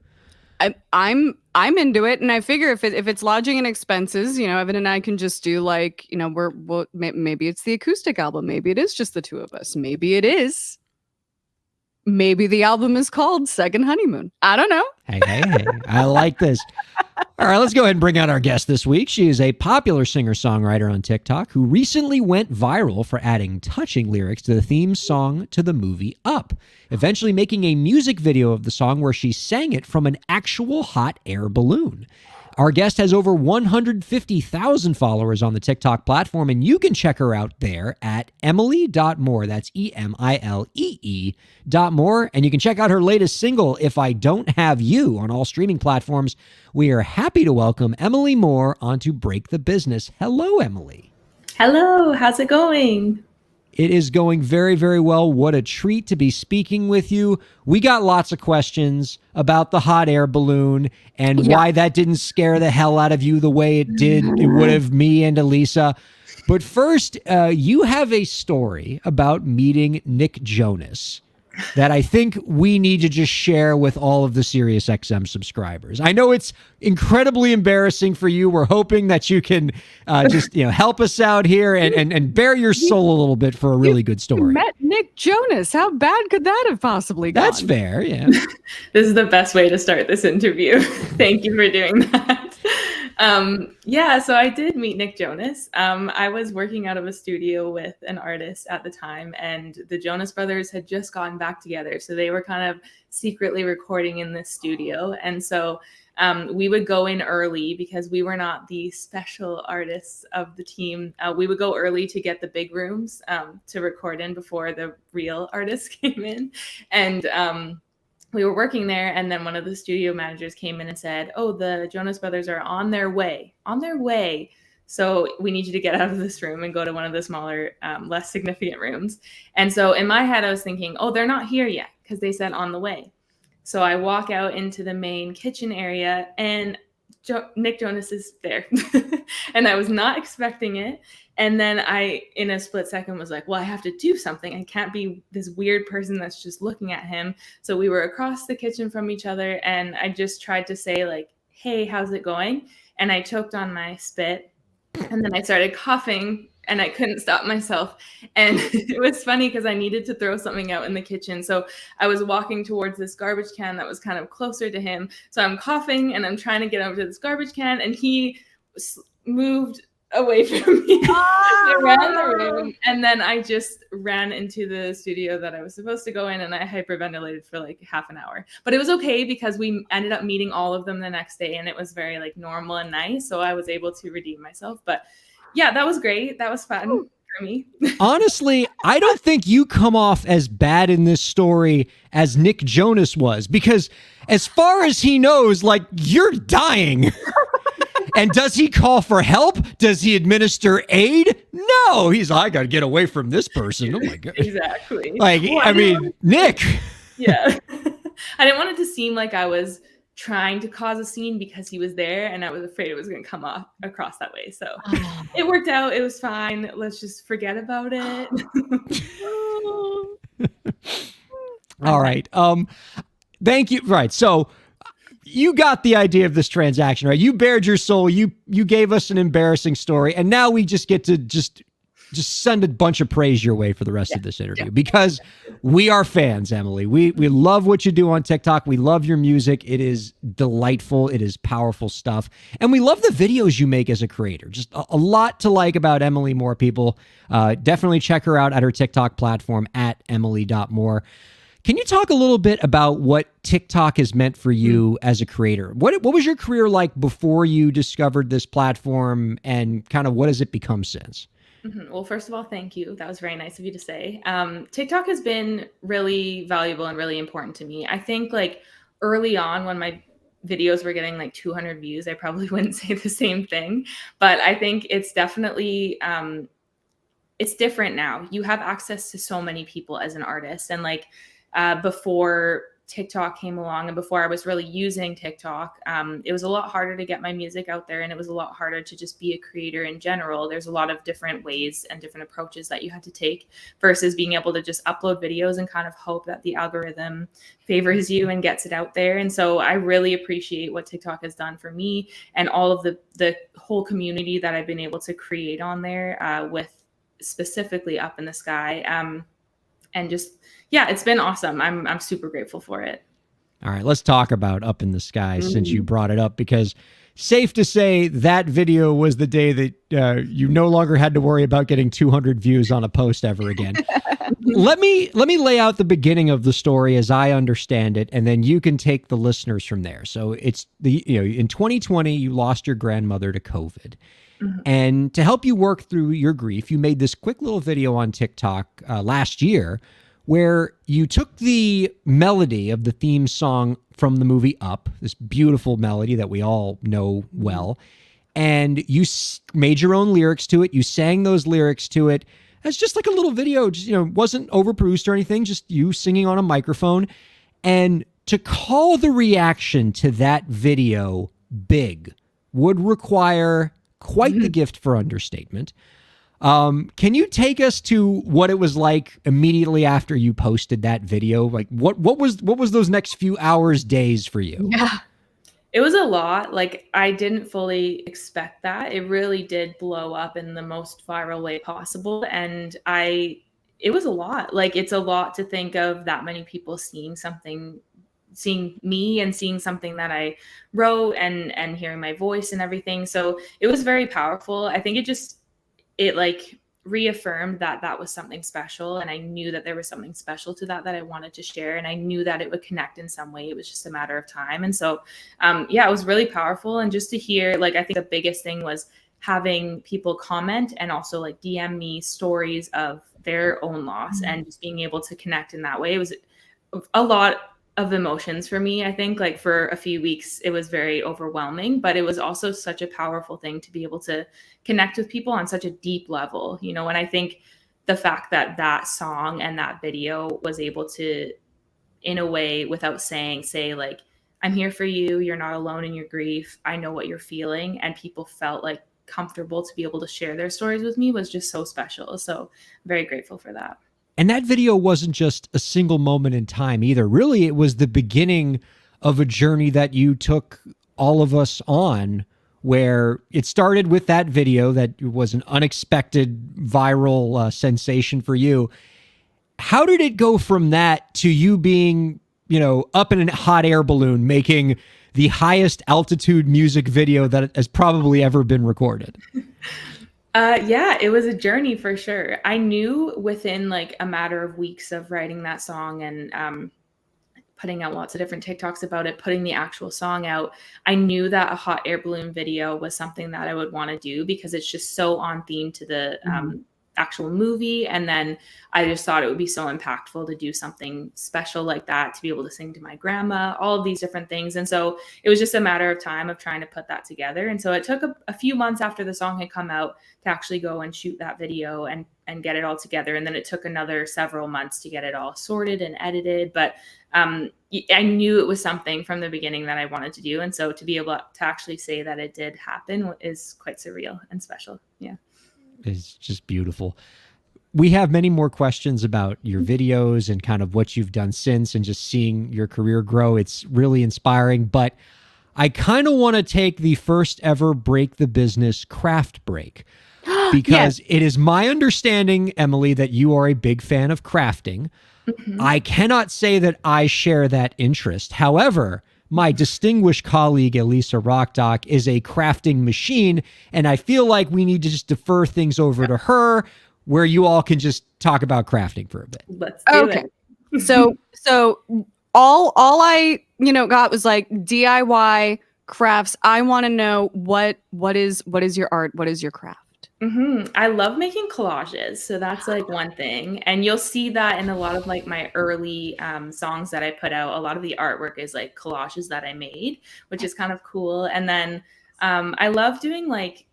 Speaker 4: I'm into it, and I figure if it's lodging and expenses, Evan and I can just do like, maybe it's the acoustic album, maybe it is just the two of us, maybe the album is called Second Honeymoon. I don't know.
Speaker 3: Hey, I like this. All right, let's go ahead and bring out our guest this week. She is a popular singer-songwriter on TikTok who recently went viral for adding touching lyrics to the theme song to the movie Up, eventually making a music video of the song where she sang it from an actual hot air balloon. Our guest has over 150,000 followers on the TikTok platform, and you can check her out there at emily.moore. That's EMILEE.more. And you can check out her latest single, If I Don't Have You, on all streaming platforms. We are happy to welcome Emily Moore onto Break the Business. Hello, Emily.
Speaker 6: Hello, how's it going?
Speaker 3: It is going very, very well. What a treat to be speaking with you. We got lots of questions about the hot air balloon and why that didn't scare the hell out of you the way it did. It would have me and Elisa. But first, you have a story about meeting Nick Jonas that I think we need to just share with all of the SiriusXM subscribers. I know it's incredibly embarrassing for you. We're hoping that you can just help us out here and bare your soul a little bit for a really good story.
Speaker 4: Met Nick Jonas. How bad could that have possibly gone?
Speaker 3: That's fair, yeah.
Speaker 6: This is the best way to start this interview. Thank you for doing that. So I did meet Nick Jonas. I was working out of a studio with an artist at the time, and the Jonas Brothers had just gotten back together. So they were kind of secretly recording in this studio. And so we would go in early because we were not the special artists of the team. We would go early to get the big rooms to record in before the real artists came in. And we were working there, and then one of the studio managers came in and said, "Oh, the Jonas Brothers are on their way. So we need you to get out of this room and go to one of the smaller, less significant rooms." And so in my head, I was thinking, oh, they're not here yet because they said on the way. So I walk out into the main kitchen area, and Nick Jonas is there. And I was not expecting it. And then I, in a split second, was like, well, I have to do something. I can't be this weird person that's just looking at him. So we were across the kitchen from each other, and I just tried to say like, hey, how's it going? And I choked on my spit, and then I started coughing, and I couldn't stop myself. And it was funny because I needed to throw something out in the kitchen. So I was walking towards this garbage can that was kind of closer to him. So I'm coughing, and I'm trying to get over to this garbage can, and he moved away from me. I ran the room, and then I just ran into the studio that I was supposed to go in, and I hyperventilated for like half an hour. But it was okay because we ended up meeting all of them the next day, and it was very like normal and nice. So I was able to redeem myself. But yeah, that was great. That was fun for me.
Speaker 3: Honestly, I don't think you come off as bad in this story as Nick Jonas was, because as far as he knows, like, you're dying. And does he call for help? Does he administer aid? No, he's I got to get away from this person. Oh my God.
Speaker 6: Exactly.
Speaker 3: Like, well, Nick.
Speaker 6: Yeah. I didn't want it to seem like I was trying to cause a scene because he was there, and I was afraid it was going to come across that way. So it worked out. It was fine. Let's just forget about it.
Speaker 3: All right. Thank you. Right. So you got the idea of this transaction, right? You bared your soul. You gave us an embarrassing story, and now we just get to just send a bunch of praise your way for the rest of this interview because we are fans, Emily. We love what you do on TikTok. We love your music. It is delightful. It is powerful stuff. And we love the videos you make as a creator. Just a lot to like about Emily Moore, people. Definitely check her out at her TikTok platform at emily.moore. Can you talk a little bit about what TikTok has meant for you as a creator? What was your career like before you discovered this platform, and kind of what has it become since?
Speaker 6: Mm-hmm. Well, first of all, thank you. That was very nice of you to say. TikTok has been really valuable and really important to me. I think like early on when my videos were getting like 200 views, I probably wouldn't say the same thing, but I think it's definitely, it's different now. You have access to so many people as an artist, and like, before TikTok came along and before I was really using TikTok, it was a lot harder to get my music out there, and it was a lot harder to just be a creator in general. There's a lot of different ways and different approaches that you had to take versus being able to just upload videos and kind of hope that the algorithm favors you and gets it out there. And so I really appreciate what TikTok has done for me and all of the whole community that I've been able to create on there with specifically Up in the Sky. And just, yeah, it's been awesome. I'm super grateful for it.
Speaker 3: All right, let's talk about Up in the Sky since you brought it up, because safe to say that video was the day that you no longer had to worry about getting 200 views on a post ever again. Let me lay out the beginning of the story as I understand it, and then you can take the listeners from there. So it's in 2020 you lost your grandmother to COVID. And to help you work through your grief, you made this quick little video on TikTok last year where you took the melody of the theme song from the movie Up, this beautiful melody that we all know well, and you made your own lyrics to it. You sang those lyrics to it as just like a little video, just, wasn't overproduced or anything, just you singing on a microphone. And to call the reaction to that video big would require quite the gift for understatement. Can you take us to what it was like immediately after you posted that video? Like what was those next few hours, days for you?
Speaker 6: Yeah, it was a lot. Like I didn't fully expect that. It really did blow up in the most viral way possible. And it was a lot. Like it's a lot to think of that many people seeing me and seeing something that I wrote and hearing my voice and everything. So it was very powerful. I think it like reaffirmed that was something special. And I knew that there was something special to that I wanted to share. And I knew that it would connect in some way. It was just a matter of time. And so, it was really powerful. And just to hear, like, I think the biggest thing was having people comment and also like DM me stories of their own loss and just being able to connect in that way. It was a lot of emotions for me. I think like for a few weeks, it was very overwhelming, but it was also such a powerful thing to be able to connect with people on such a deep level, and I think the fact that song and that video was able to, in a way, without say like, I'm here for you. You're not alone in your grief. I know what you're feeling. And people felt like comfortable to be able to share their stories with me was just so special. So I'm very grateful for that.
Speaker 3: And that video wasn't just a single moment in time either. Really, it was the beginning of a journey that you took all of us on, where it started with that video that was an unexpected viral sensation for you. How did it go from that to you being, up in a hot air balloon, making the highest altitude music video that has probably ever been recorded?
Speaker 6: Yeah, it was a journey for sure. I knew within like a matter of weeks of writing that song and putting out lots of different TikToks about it, putting the actual song out, I knew that a hot air balloon video was something that I would want to do because it's just so on theme to the actual movie. And then I just thought it would be so impactful to do something special like that, to be able to sing to my grandma, all of these different things. And so it was just a matter of time of trying to put that together. And so it took a few months after the song had come out to actually go and shoot that video and get it all together. And then it took another several months to get it all sorted and edited. But I knew it was something from the beginning that I wanted to do. And so to be able to actually say that it did happen is quite surreal and special. Yeah.
Speaker 3: It's just beautiful. We have many more questions about your videos and kind of what you've done since and just seeing your career grow. It's really inspiring, but I kind of want to take the first ever Break the Business craft break because It is my understanding, Emily, that you are a big fan of crafting. I cannot say that I share that interest. However, my distinguished colleague, Elisa Rockdock, is a crafting machine, and I feel like we need to just defer things over to her where you all can just talk about crafting for a bit.
Speaker 6: Let's do it.
Speaker 4: So all I, got was like DIY crafts. I want to know what is your art? What is your craft?
Speaker 6: I love making collages. So that's like one thing. And you'll see that in a lot of like my early songs that I put out. A lot of the artwork is like collages that I made, which is kind of cool. And then I love doing like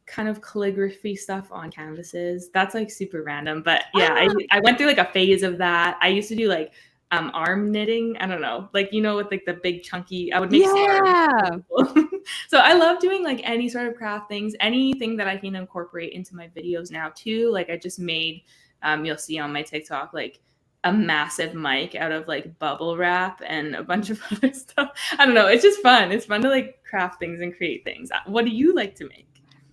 Speaker 6: kind of calligraphy stuff on canvases. That's like super random. But yeah, I went through like a phase of that. I used to do like arm knitting. I don't know, like, with like the big chunky, I would make
Speaker 4: Yeah.
Speaker 6: scarves. So I love doing like any sort of craft things, anything that I can incorporate into my videos now too. Like I just made, you'll see on my TikTok, like a massive mic out of like bubble wrap and a bunch of other stuff. I don't know. It's just fun. It's fun to like craft things and create things. What do you like to make?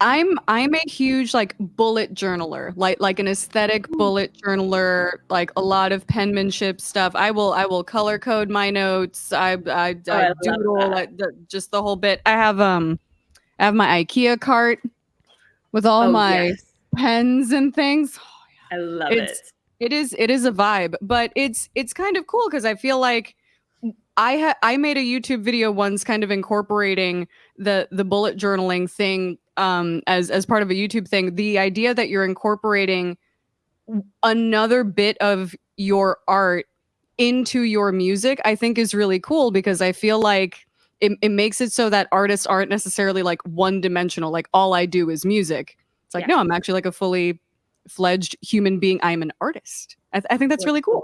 Speaker 4: I'm a huge like bullet journaler, like an aesthetic bullet journaler, like a lot of penmanship stuff. I will color code my notes. I doodle just the whole bit. I have my IKEA cart with all my pens and things.
Speaker 6: I love it.
Speaker 4: It is a vibe, but it's kind of cool because I feel like I made a YouTube video once kind of incorporating the bullet journaling thing as part of a YouTube thing. The idea that you're incorporating another bit of your art into your music, I think is really cool because I feel like it makes it so that artists aren't necessarily like one dimensional, like all I do is music. It's like, no, I'm actually like a fully fledged human being. I'm an artist. I think that's really cool.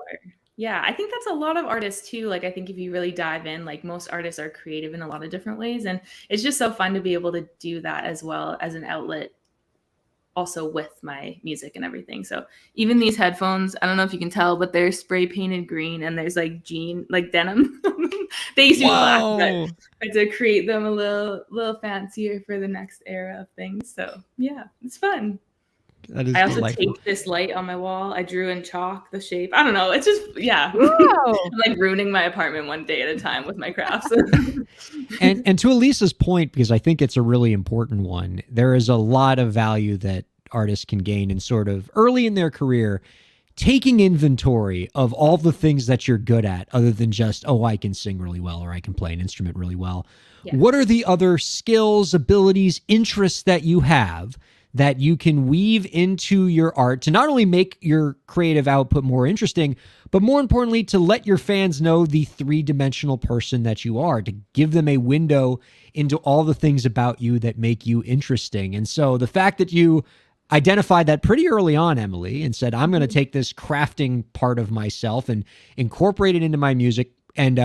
Speaker 6: Yeah, I think that's a lot of artists too. Like, I think if you really dive in, like most artists are creative in a lot of different ways. And it's just so fun to be able to do that as well as an outlet also with my music and everything. So even these headphones, I don't know if you can tell, but they're spray painted green and there's like denim. They used to be black, but I had to create them a little fancier for the next era of things. So yeah, it's fun.
Speaker 3: That is
Speaker 6: I also
Speaker 3: delightful.
Speaker 6: taped this light on my wall. I drew in chalk the shape. I don't know. It's just, yeah.
Speaker 4: Wow.
Speaker 6: I'm like ruining my apartment one day at a time with my crafts.
Speaker 3: And to Elisa's point, because I think it's a really important one, there is a lot of value that artists can gain in sort of early in their career, taking inventory of all the things that you're good at other than just, oh, I can sing really well or I can play an instrument really well. Yeah. What are the other skills, abilities, interests that you have that you can weave into your art to not only make your creative output more interesting, but more importantly, to let your fans know the three-dimensional person that you are, to give them a window into all the things about you that make you interesting. And so the fact that you identified that pretty early on, Emily, and said, I'm going to take this crafting part of myself and incorporate it into my music and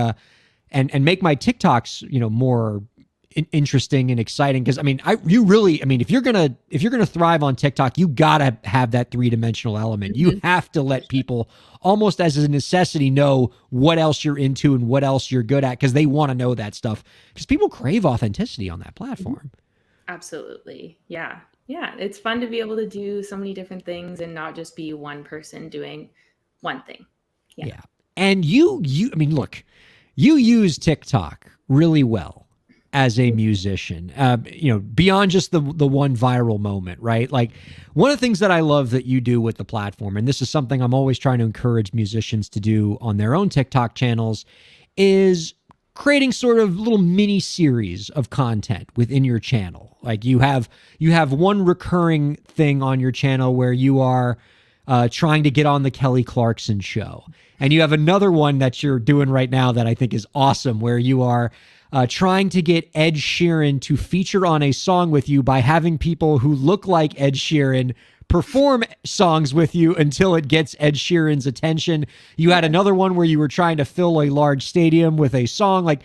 Speaker 3: make my TikToks, more interesting and exciting. Because if you're gonna thrive on TikTok, you gotta have that three-dimensional element. You have to let people almost as a necessity know what else you're into and what else you're good at, because they want to know that stuff, because people crave authenticity on that platform.
Speaker 6: Absolutely. Yeah. It's fun to be able to do so many different things and not just be one person doing one thing. Yeah.
Speaker 3: And you use TikTok really well as a musician, beyond just the one viral moment, right? Like, one of the things that I love that you do with the platform, and this is something I'm always trying to encourage musicians to do on their own TikTok channels, is creating sort of little mini series of content within your channel. Like, you have one recurring thing on your channel where you are trying to get on the Kelly Clarkson show. And you have another one that you're doing right now that I think is awesome, where you are trying to get Ed Sheeran to feature on a song with you by having people who look like Ed Sheeran perform songs with you until it gets Ed Sheeran's attention. You had another one where you were trying to fill a large stadium with a song. Like,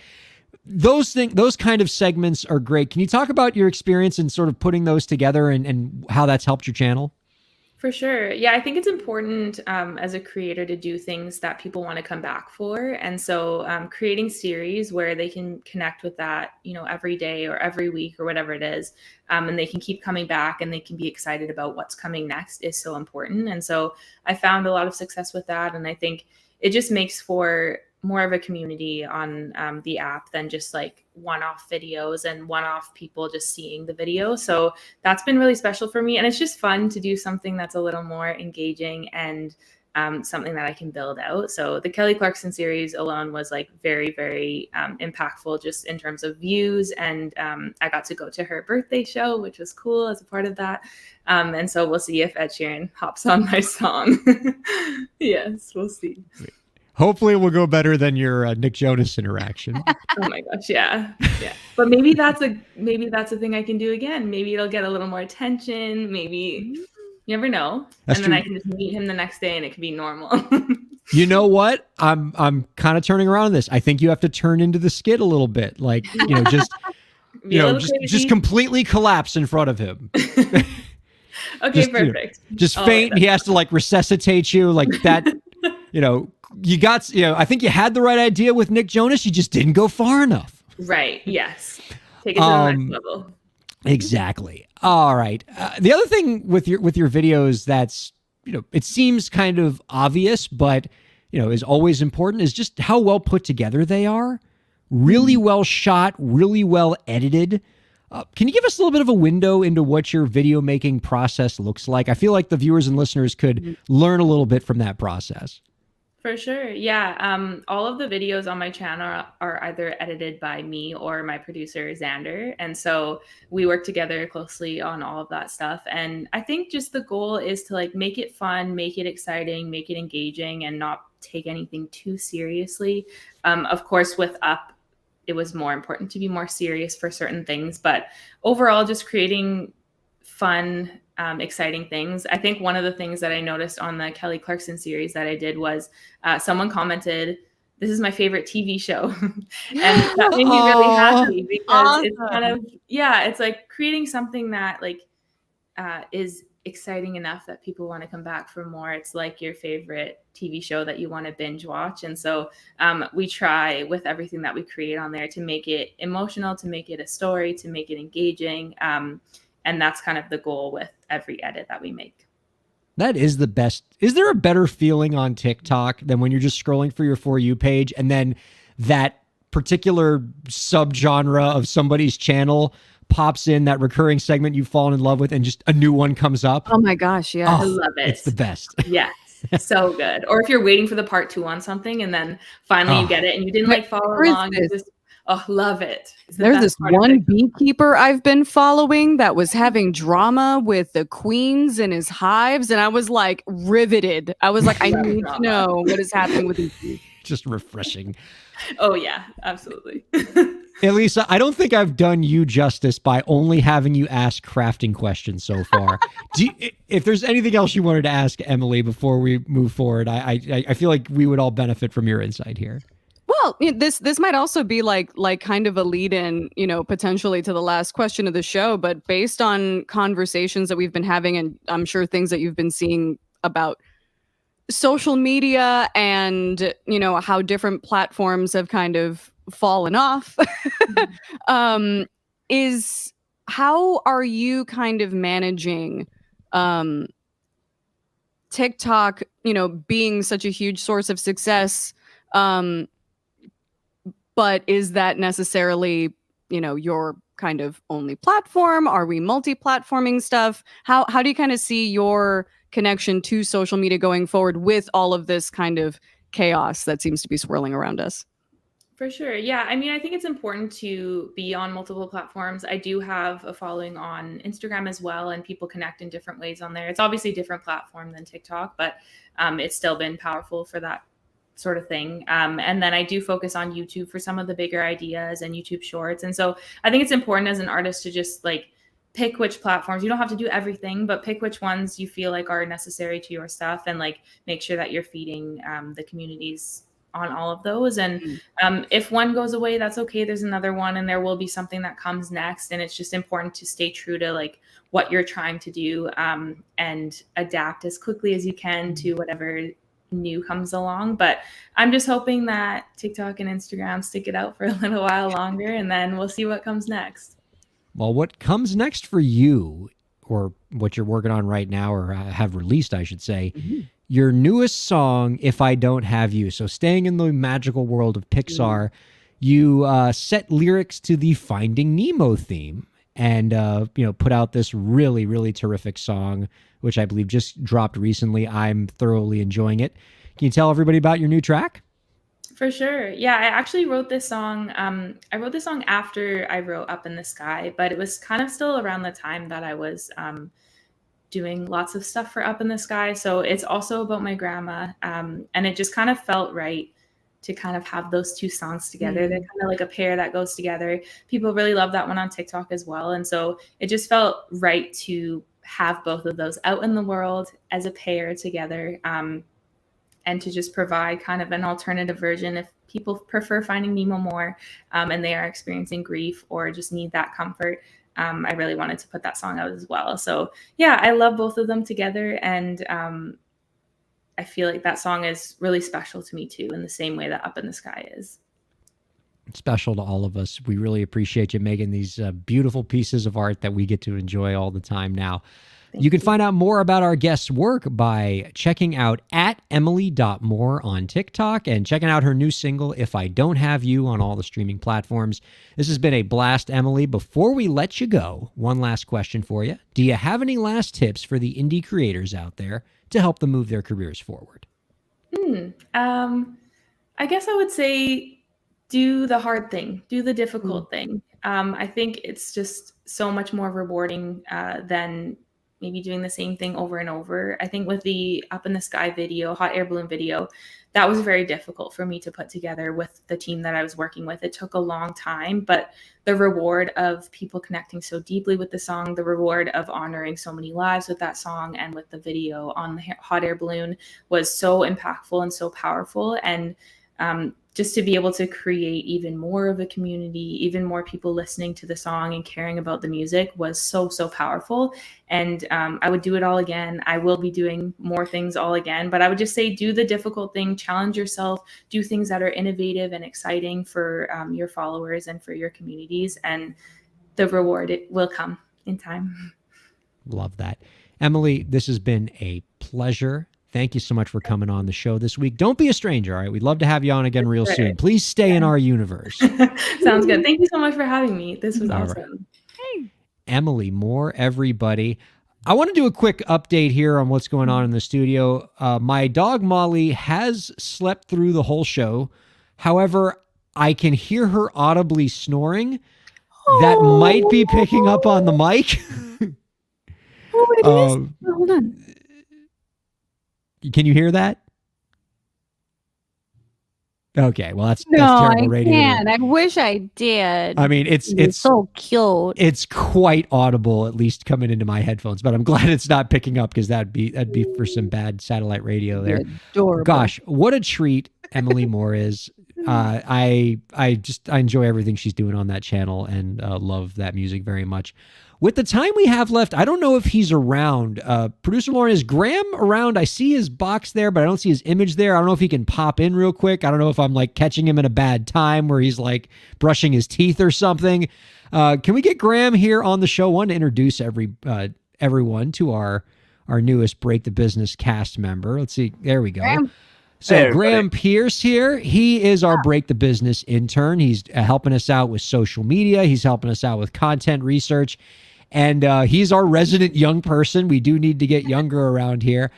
Speaker 3: those kind of segments are great. Can you talk about your experience in sort of putting those together and how that's helped your channel?
Speaker 6: For sure. Yeah, I think it's important as a creator to do things that people want to come back for. And so creating series where they can connect with that, every day or every week or whatever it is, and they can keep coming back and they can be excited about what's coming next is so important. And so I found a lot of success with that. And I think it just makes for more of a community on the app than just like one-off videos and one-off people just seeing the video. So that's been really special for me. And it's just fun to do something that's a little more engaging and something that I can build out. So the Kelly Clarkson series alone was like very, very impactful just in terms of views. And I got to go to her birthday show, which was cool as a part of that. And so we'll see if Ed Sheeran hops on my song. Yes, we'll see.
Speaker 3: Hopefully it will go better than your Nick Jonas interaction.
Speaker 6: Oh my gosh, yeah. But maybe that's a thing I can do again. Maybe it'll get a little more attention. Maybe, you never know.
Speaker 3: That's
Speaker 6: and then
Speaker 3: true.
Speaker 6: I can just meet him the next day and it can be normal.
Speaker 3: You know what? I'm kind of turning around on this. I think you have to turn into the skit a little bit, like just
Speaker 6: Be a little
Speaker 3: just
Speaker 6: crazy.
Speaker 3: completely collapse in front of him.
Speaker 6: Okay,
Speaker 3: Just,
Speaker 6: perfect.
Speaker 3: Just
Speaker 6: I'll
Speaker 3: faint.
Speaker 6: write
Speaker 3: He has to like resuscitate you like that. You got. I think you had the right idea with Nick Jonas. You just didn't go far enough.
Speaker 6: Right. Yes. Take it to the next level.
Speaker 3: Exactly. All right. The other thing with your videos that's it seems kind of obvious, but is always important is just how well put together they are. Really well shot, really well edited. Can you give us a little bit of a window into what your video making process looks like? I feel like the viewers and listeners could learn a little bit from that process.
Speaker 6: For sure. Yeah. All of the videos on my channel are either edited by me or my producer, Xander. And so we work together closely on all of that stuff. And I think just the goal is to like make it fun, make it exciting, make it engaging, and not take anything too seriously. Of course, with Up, it was more important to be more serious for certain things. But overall, just creating fun, exciting things. I think one of the things that I noticed on the Kelly Clarkson series that I did was someone commented, "This is my favorite TV show." And that made me really happy because it's kind of, it's like creating something that like is exciting enough that people want to come back for more. It's like your favorite TV show that you want to binge watch. And so we try with everything that we create on there to make it emotional, to make it a story, to make it engaging. And that's kind of the goal with every edit that we make.
Speaker 3: That is the best. Is there a better feeling on TikTok than when you're just scrolling for your For You page and then that particular subgenre of somebody's channel pops in, that recurring segment you've fallen in love with, and just a new one comes up?
Speaker 4: Oh my gosh, yeah.
Speaker 6: I love it.
Speaker 3: It's the best.
Speaker 6: Yes. So good. Or if you're waiting for the part 2 on something and then finally you get it and you didn't like follow along, you just love it.
Speaker 4: There's this one beekeeper I've been following that was having drama with the queens in his hives, and I was like riveted. I was like, I need to know what is happening with these bees.
Speaker 3: Just refreshing.
Speaker 6: Oh yeah, absolutely.
Speaker 3: Elisa, I don't think I've done you justice by only having you ask crafting questions so far. If there's anything else you wanted to ask Emily before we move forward, I feel like we would all benefit from your insight here.
Speaker 4: Well, this might also be like kind of a lead in, potentially to the last question of the show, but based on conversations that we've been having, and I'm sure things that you've been seeing about social media and, how different platforms have kind of fallen off, is how are you kind of managing TikTok, being such a huge source of success, but is that necessarily, your kind of only platform? Are we multi-platforming stuff? How do you kind of see your connection to social media going forward with all of this kind of chaos that seems to be swirling around us?
Speaker 6: For sure. Yeah. I mean, I think it's important to be on multiple platforms. I do have a following on Instagram as well, and people connect in different ways on there. It's obviously a different platform than TikTok, but it's still been powerful for that sort of thing. And then I do focus on YouTube for some of the bigger ideas and YouTube shorts. And so I think it's important as an artist to just like pick which platforms. You don't have to do everything, but pick which ones you feel like are necessary to your stuff, and like make sure that you're feeding the communities on all of those. And if one goes away, that's okay. There's another one, and there will be something that comes next. And it's just important to stay true to like what you're trying to do, and adapt as quickly as you can to whatever new comes along. But I'm just hoping that TikTok and Instagram stick it out for a little while longer, and then we'll see what comes next.
Speaker 3: Well, what comes next for you, or what you're working on right now, or have released, I should say, your newest song, If I Don't Have You. So staying in the magical world of Pixar, you set lyrics to the Finding Nemo theme and, put out this really, really terrific song, which I believe just dropped recently. I'm thoroughly enjoying it. Can you tell everybody about your new track?
Speaker 6: For sure. Yeah, I actually wrote this song. I wrote this song after I wrote Up in the Sky, but it was kind of still around the time that I was doing lots of stuff for Up in the Sky. So it's also about my grandma. And it just kind of felt right to kind of have those two songs together. They're kind of like a pair that goes together. People really love that one on TikTok as well. And so it just felt right to have both of those out in the world as a pair together. and to just provide kind of an alternative version if people prefer Finding Nemo more, and they are experiencing grief or just need that comfort. I really wanted to put that song out as well. So yeah, I love both of them together, and I feel like that song is really special to me too, in the same way that Up in the Sky is.
Speaker 3: Special to all of us. We really appreciate you making these beautiful pieces of art that we get to enjoy all the time now. You can find out more about our guest's work by checking out @Emily.Moore on TikTok and checking out her new single, If I Don't Have You, on all the streaming platforms. This has been a blast, Emily. Before we let you go, one last question for you. Do you have any last tips for the indie creators out there to help them move their careers forward?
Speaker 6: I guess I would say do the hard thing, do the difficult thing. I think it's just so much more rewarding than maybe doing the same thing over and over. I think with the Up in the Sky video, hot air balloon video, that was very difficult for me to put together with the team that I was working with. It took a long time, but the reward of people connecting so deeply with the song, the reward of honoring so many lives with that song and with the video on the hot air balloon was so impactful and so powerful. And just to be able to create even more of a community, even more people listening to the song and caring about the music was so, so powerful. And I would do it all again. I will be doing more things all again, but I would just say do the difficult thing, challenge yourself, do things that are innovative and exciting for your followers and for your communities. And the reward, it will come in time.
Speaker 3: Love that. Emily, this has been a pleasure. Thank you so much for coming on the show this week. Don't be a stranger, all right? We'd love to have you on again real soon. Please stay in our universe.
Speaker 6: Sounds good. Thank you so much for having me. This was awesome.
Speaker 3: Right. Emily Moore, everybody. I want to do a quick update here on what's going on in the studio. My dog Molly has slept through the whole show. However, I can hear her audibly snoring. That might be picking up on the mic.
Speaker 4: Oh, it is. Hold on.
Speaker 3: Can you hear that? Okay, well that's terrible radio.
Speaker 4: I can't. I wish I did.
Speaker 3: I mean, it's
Speaker 4: so cute.
Speaker 3: It's quite audible, at least coming into my headphones. But I'm glad it's not picking up, because that'd be for some bad satellite radio there.
Speaker 4: Adorable.
Speaker 3: Gosh, what a treat Emily Moore is. I enjoy everything she's doing on that channel and love that music very much. With the time we have left, I don't know if he's around. Producer Lauren, is Graham around? I see his box there, but I don't see his image there. I don't know if he can pop in real quick. I don't know if I'm like catching him at a bad time where he's like brushing his teeth or something. Can we get Graham here on the show? I want to introduce everyone to our newest Break the Business cast member. Let's see. There we go.
Speaker 4: Graham.
Speaker 3: So
Speaker 7: Hey,
Speaker 3: Graham Pierce here, he is our Break the Business intern. He's helping us out with social media. He's helping us out with content research. And he's our resident young person. We do need to get younger around here.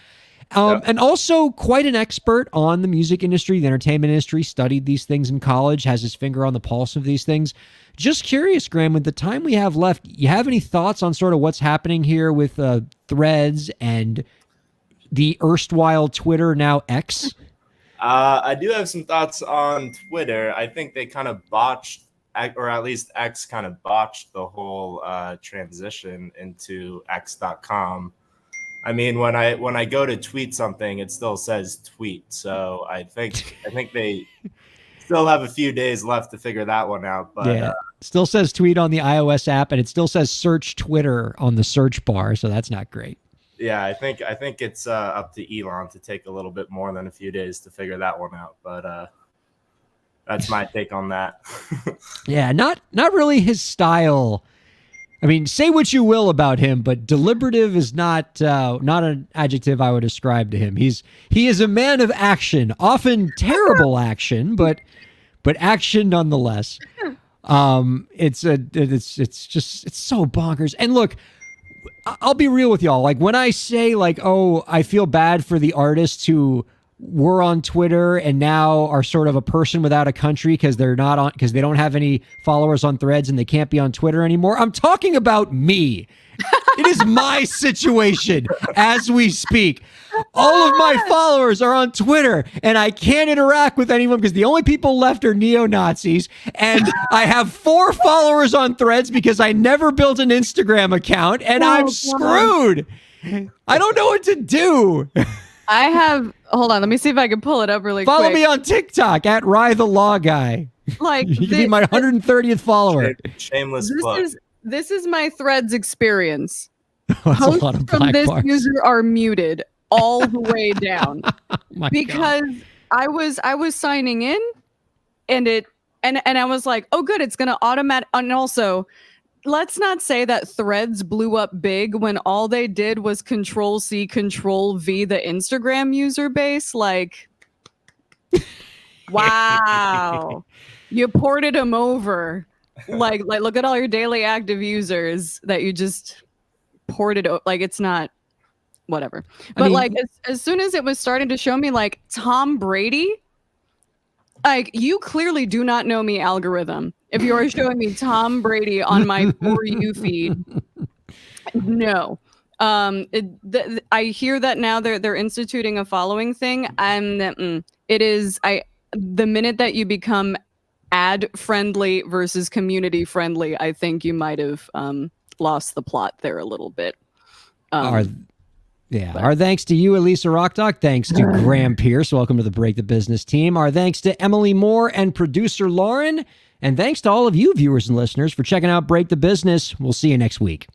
Speaker 3: And also quite an expert on the music industry, the entertainment industry, studied these things in college, has his finger on the pulse of these things. Just curious, Graham, with the time we have left, you have any thoughts on sort of what's happening here with Threads and the erstwhile Twitter, now X?
Speaker 7: I do have some thoughts on Twitter. I think they kind of botched, or at least X kind of botched the whole transition into X.com. I mean, when I go to tweet something, it still says tweet. So I think they still have a few days left to figure that one out. But
Speaker 3: yeah, still says tweet on the iOS app, and it still says search Twitter on the search bar. So that's not great.
Speaker 7: yeah, I think it's up to Elon to take a little bit more than a few days to figure that one out. But that's my take on that.
Speaker 3: Yeah, not really his style. I mean, say what you will about him, but deliberative is not an adjective I would ascribe to him. He is a man of action, often terrible action, but action nonetheless. It's so bonkers. And look, I'll be real with y'all. Like when I say like, oh, I feel bad for the artists who were on Twitter and now are sort of a person without a country because they don't have any followers on Threads and they can't be on Twitter anymore. I'm talking about me. It is my situation as we speak. All of my followers are on Twitter and I can't interact with anyone because the only people left are neo-Nazis. And I have 4 followers on Threads because I never built an Instagram account and I'm screwed. I don't know what to do.
Speaker 4: I have. Hold on. Let me see if I can pull it up really
Speaker 3: Follow
Speaker 4: quick.
Speaker 3: me on TikTok at Rye the Law Guy.
Speaker 4: Like
Speaker 3: You can be my 130th follower.
Speaker 7: Shameless plug.
Speaker 4: This is my Threads experience.
Speaker 3: That's a lot of
Speaker 4: Posts from
Speaker 3: black
Speaker 4: this
Speaker 3: bars.
Speaker 4: user are muted all the way down
Speaker 3: Oh my
Speaker 4: because I was signing in, and I was like, oh good, it's gonna automatic. And also, let's not say that Threads blew up big when all they did was Control C, Control V the Instagram user base. Like, wow, you ported them over. Like look at all your daily active users that you just ported. Like, it's not whatever. But like as soon as it was starting to show me like Tom Brady, like, you clearly do not know me, algorithm. If you are showing me Tom Brady on my For You feed, no. I hear that now they're instituting a following thing. It is the minute that you become ad friendly versus community friendly, I think you might have lost the plot there a little bit.
Speaker 3: Our thanks to you, Elisa Rockdock. Thanks to Graham Pierce. Welcome to the Break the Business team. Our thanks to Emily Moore and producer Lauren. And thanks to all of you viewers and listeners for checking out Break the Business. We'll see you next week.